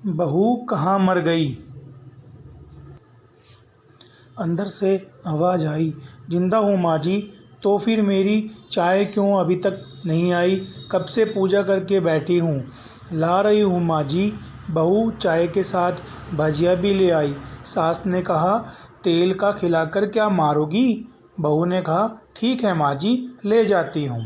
बहू कहाँ मर गई। अंदर से आवाज़ आई, जिंदा हूँ माँ जी। तो फिर मेरी चाय क्यों अभी तक नहीं आई? कब से पूजा करके बैठी हूँ। ला रही हूँ माँ जी। बहू चाय के साथ भजिया भी ले आई। सास ने कहा, तेल का खिलाकर क्या मारोगी? बहू ने कहा, ठीक है माँ जी, ले जाती हूँ।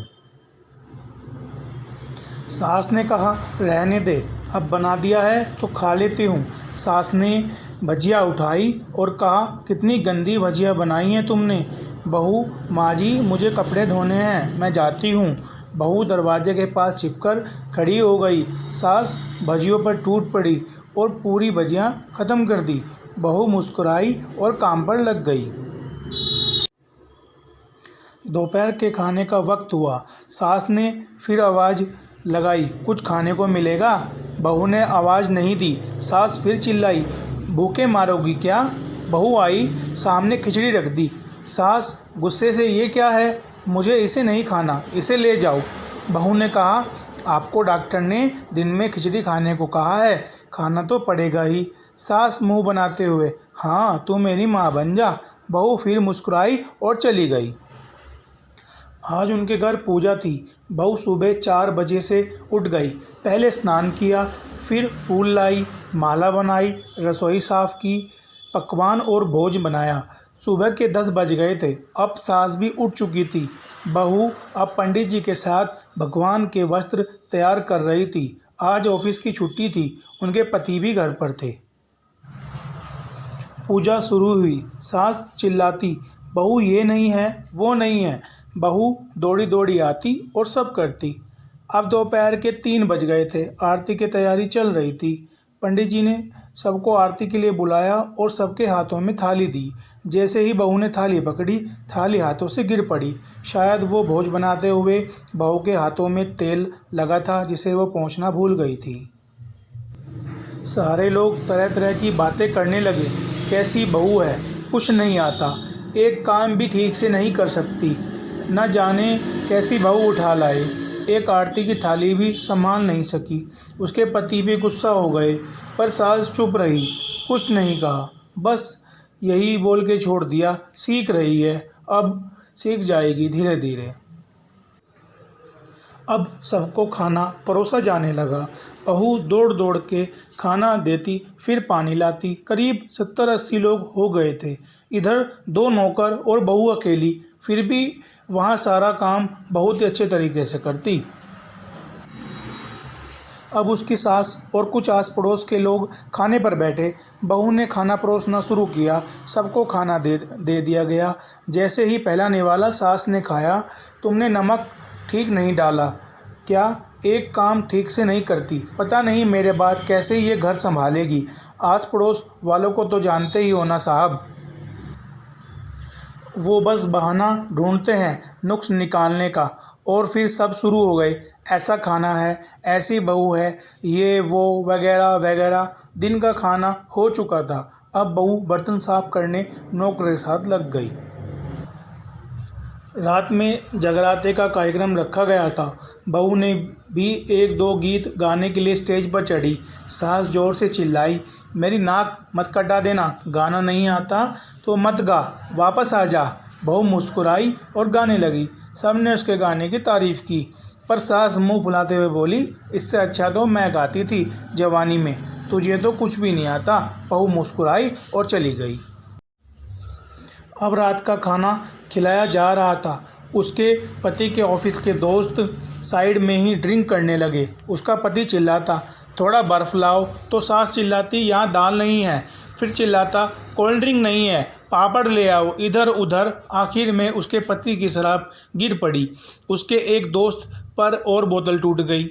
सास ने कहा, रहने दे, अब बना दिया है तो खा लेती हूँ। सास ने भजिया उठाई और कहा, कितनी गंदी भजिया बनाई है तुमने। बहू, माँ जी मुझे कपड़े धोने हैं, मैं जाती हूँ। बहू दरवाजे के पास छिपकर खड़ी हो गई। सास भजियों पर टूट पड़ी और पूरी भजियाँ ख़त्म कर दी। बहू मुस्कुराई और काम पर लग गई। दोपहर के खाने का वक्त हुआ। सास ने फिर आवाज़ लगाई, कुछ खाने को मिलेगा? बहू ने आवाज़ नहीं दी। सास फिर चिल्लाई, भूखे मारोगी क्या? बहू आई, सामने खिचड़ी रख दी। सास गुस्से से, ये क्या है? मुझे इसे नहीं खाना, इसे ले जाओ। बहू ने कहा, आपको डॉक्टर ने दिन में खिचड़ी खाने को कहा है, खाना तो पड़ेगा ही। सास मुंह बनाते हुए, हाँ तू मेरी माँ बन जा। बहू फिर मुस्कुराई और चली गई। आज उनके घर पूजा थी। बहू सुबह 4 बजे से उठ गई। पहले स्नान किया, फिर फूल लाई, माला बनाई, रसोई साफ की, पकवान और भोज बनाया। सुबह के 10 बज गए थे। अब सास भी उठ चुकी थी। बहू अब पंडित जी के साथ भगवान के वस्त्र तैयार कर रही थी। आज ऑफिस की छुट्टी थी। उनके पति भी घर पर थे। पूजा शुरू हुई। सास चिल्लाती, बहू ये नहीं है, वो नहीं है। बहू दौड़ी दौड़ी आती और सब करती। अब दोपहर के 3 बज गए थे। आरती की तैयारी चल रही थी। पंडित जी ने सबको आरती के लिए बुलाया और सबके हाथों में थाली दी। जैसे ही बहू ने थाली पकड़ी, थाली हाथों से गिर पड़ी। शायद वो भोज बनाते हुए बहू के हाथों में तेल लगा था, जिसे वो पोंछना भूल गई थी। सारे लोग तरह तरह की बातें करने लगे। कैसी बहू है, कुछ नहीं आता, एक काम भी ठीक से नहीं कर सकती, न जाने कैसी बहू उठा लाए। एक आरती की थाली भी संभाल नहीं सकी। उसके पति भी गुस्सा हो गए, पर सास चुप रही, कुछ नहीं कहा, बस यही बोल के छोड़ दिया, सीख रही है, अब सीख जाएगी धीरे धीरे। अब सबको खाना परोसा जाने लगा। बहू दौड़ दौड़ के खाना देती, फिर पानी लाती। करीब 70-80 लोग हो गए थे। इधर 2 नौकर और बहू अकेली, फिर भी वहाँ सारा काम बहुत ही अच्छे तरीके से करती। अब उसकी सास और कुछ आस पड़ोस के लोग खाने पर बैठे। बहू ने खाना परोसना शुरू किया। सबको खाना दे दिया गया। जैसे ही पहला निवाला सास ने खाया, तुमने नमक ठीक नहीं डाला क्या? एक काम ठीक से नहीं करती, पता नहीं मेरे बाद कैसे ये घर संभालेगी। आस पड़ोस वालों को तो जानते ही हो ना साहब, वो बस बहाना ढूंढते हैं नुक्स निकालने का। और फिर सब शुरू हो गए, ऐसा खाना है, ऐसी बहू है, ये वो वगैरह वगैरह। दिन का खाना हो चुका था। अब बहू बर्तन साफ करने नौकर के साथ लग गई। रात में जगराते का कार्यक्रम रखा गया था। बहू ने भी 1-2 गीत गाने के लिए स्टेज पर चढ़ी। सास जोर से चिल्लाई, मेरी नाक मत कटा देना, गाना नहीं आता तो मत गा, वापस आ जा। बहू मुस्कुराई और गाने लगी। सब ने उसके गाने की तारीफ़ की, पर सास मुंह फुलाते हुए बोली, इससे अच्छा तो मैं गाती थी जवानी में, तुझे तो कुछ भी नहीं आता। बहू मुस्कुराई और चली गई। अब रात का खाना खिलाया जा रहा था। उसके पति के ऑफिस के दोस्त साइड में ही ड्रिंक करने लगे। उसका पति चिल्लाता, थोड़ा बर्फ़ लाओ, तो सास चिल्लाती, यहाँ दाल नहीं है। फिर चिल्लाता, कोल्ड ड्रिंक नहीं है, पापड़ ले आओ। इधर उधर आखिर में उसके पति की शराब गिर पड़ी। उसके एक दोस्त पर और बोतल टूट गई।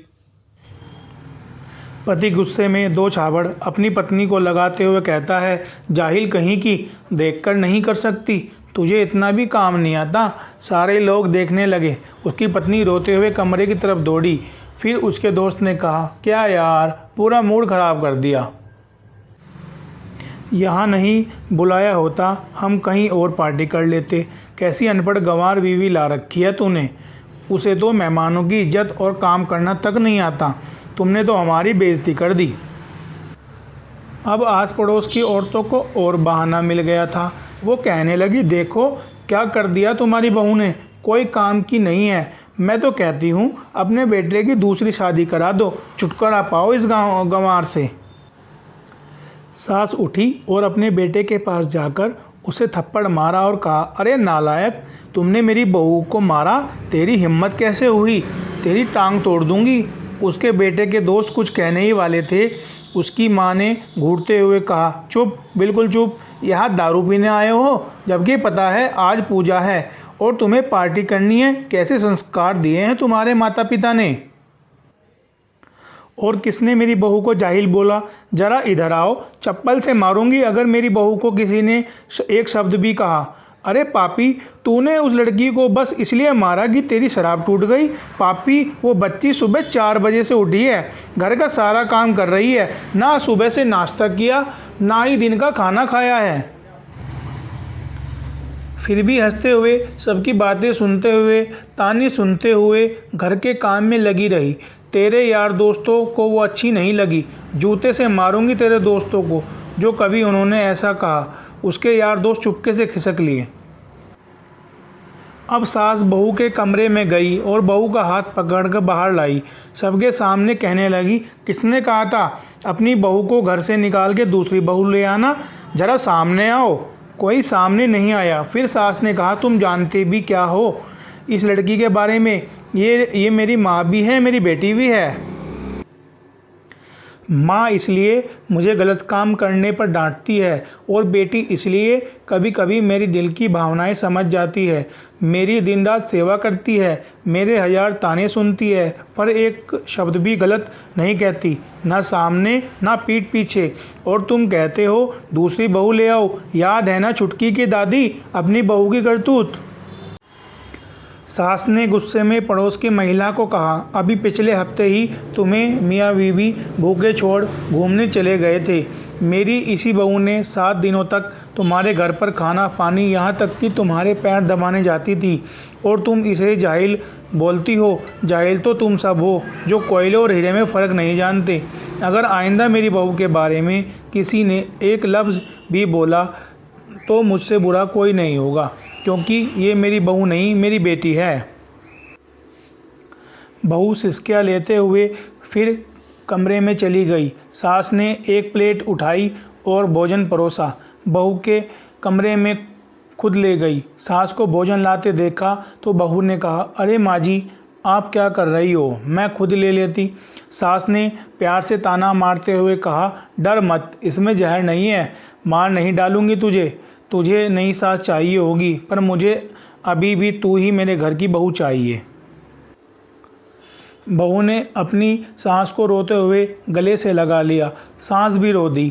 पति गुस्से में 2 छाबड़ अपनी पत्नी को लगाते हुए कहता है, जाहिल कहीं की, देखकर नहीं कर सकती, तुझे इतना भी काम नहीं आता। सारे लोग देखने लगे। उसकी पत्नी रोते हुए कमरे की तरफ दौड़ी। फिर उसके दोस्त ने कहा, क्या यार, पूरा मूड ख़राब कर दिया। यहाँ नहीं बुलाया होता, हम कहीं और पार्टी कर लेते। कैसी अनपढ़ गंवार बीवी ला रखी है तूने। उसे तो मेहमानों की इज्जत और काम करना तक नहीं आता। तुमने तो हमारी बेइज्जती कर दी। अब आस पड़ोस की औरतों को और बहाना मिल गया था। वो कहने लगी, देखो क्या कर दिया तुम्हारी बहू ने, कोई काम की नहीं है। मैं तो कहती हूँ अपने बेटे की दूसरी शादी करा दो, छुटकारा पाओ इस गंवार से। सास उठी और अपने बेटे के पास जाकर उसे थप्पड़ मारा और कहा, अरे नालायक, तुमने मेरी बहू को मारा, तेरी हिम्मत कैसे हुई, तेरी टांग तोड़ दूंगी। उसके बेटे के दोस्त कुछ कहने ही वाले थे, उसकी माँ ने घूरते हुए कहा, चुप, बिल्कुल चुप, यहाँ दारू पीने आए हो, जबकि पता है आज पूजा है और तुम्हें पार्टी करनी है। कैसे संस्कार दिए हैं तुम्हारे माता पिता ने। और किसने मेरी बहू को जाहिल बोला, ज़रा इधर आओ, चप्पल से मारूंगी अगर मेरी बहू को किसी ने एक शब्द भी कहा। अरे पापी, तूने उस लड़की को बस इसलिए मारा कि तेरी शराब टूट गई। पापी, वो बच्ची सुबह 4 बजे से उठी है, घर का सारा काम कर रही है, ना सुबह से नाश्ता किया, ना ही दिन का खाना खाया है। फिर भी हंसते हुए, सबकी बातें सुनते हुए, ताने सुनते हुए घर के काम में लगी रही। तेरे यार दोस्तों को वो अच्छी नहीं लगी, जूते से मारूंगी तेरे दोस्तों को जो कभी उन्होंने ऐसा कहा। उसके यार दोस्त चुपके से खिसक लिए। अब सास बहू के कमरे में गई और बहू का हाथ पकड़कर बाहर लाई। सबके सामने कहने लगी, किसने कहा था अपनी बहू को घर से निकाल के दूसरी बहू ले आना, ज़रा सामने आओ। कोई सामने नहीं आया। फिर सास ने कहा, तुम जानते भी क्या हो इस लड़की के बारे में, ये मेरी माँ भी है, मेरी बेटी भी है। माँ इसलिए मुझे गलत काम करने पर डांटती है और बेटी इसलिए कभी कभी मेरी दिल की भावनाएं समझ जाती है। मेरी दिन रात सेवा करती है, मेरे 1000 ताने सुनती है, पर एक शब्द भी गलत नहीं कहती, ना सामने ना पीठ पीछे। और तुम कहते हो दूसरी बहू ले आओ, याद है ना छुटकी की दादी, अपनी बहू की करतूत। सास ने गुस्से में पड़ोस की महिला को कहा, अभी पिछले हफ्ते ही तुम्हें मियाँ बीवी भूखे छोड़ घूमने चले गए थे। मेरी इसी बहू ने 7 दिनों तक तुम्हारे घर पर खाना पानी, यहाँ तक कि तुम्हारे पैर दबाने जाती थी, और तुम इसे जाहिल बोलती हो। जाहिल तो तुम सब हो जो कोयले और हीरे में फ़र्क नहीं जानते। अगर आइंदा मेरी बहू के बारे में किसी ने एक लफ्ज़ भी बोला तो मुझसे बुरा कोई नहीं होगा, क्योंकि ये मेरी बहू नहीं, मेरी बेटी है। बहू सिसकियाँ लेते हुए फिर कमरे में चली गई। सास ने एक प्लेट उठाई और भोजन परोसा, बहू के कमरे में खुद ले गई। सास को भोजन लाते देखा तो बहू ने कहा, अरे माँ जी, आप क्या कर रही हो, मैं खुद ले लेती। सास ने प्यार से ताना मारते हुए कहा, डर मत, इसमें जहर नहीं है, मार नहीं डालूंगी तुझे नई सास चाहिए होगी, पर मुझे अभी भी तू ही मेरे घर की बहू चाहिए। बहू ने अपनी सास को रोते हुए गले से लगा लिया। सास भी रो दी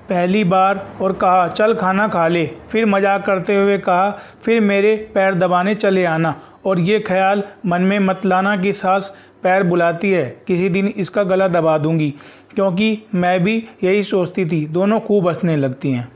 पहली बार और कहा, चल खाना खा ले। फिर मजाक करते हुए कहा, फिर मेरे पैर दबाने चले आना, और ये ख्याल मन में मत लाना कि सास पैर बुलाती है, किसी दिन इसका गला दबा दूंगी, क्योंकि मैं भी यही सोचती थी। दोनों खूब हंसने लगती हैं।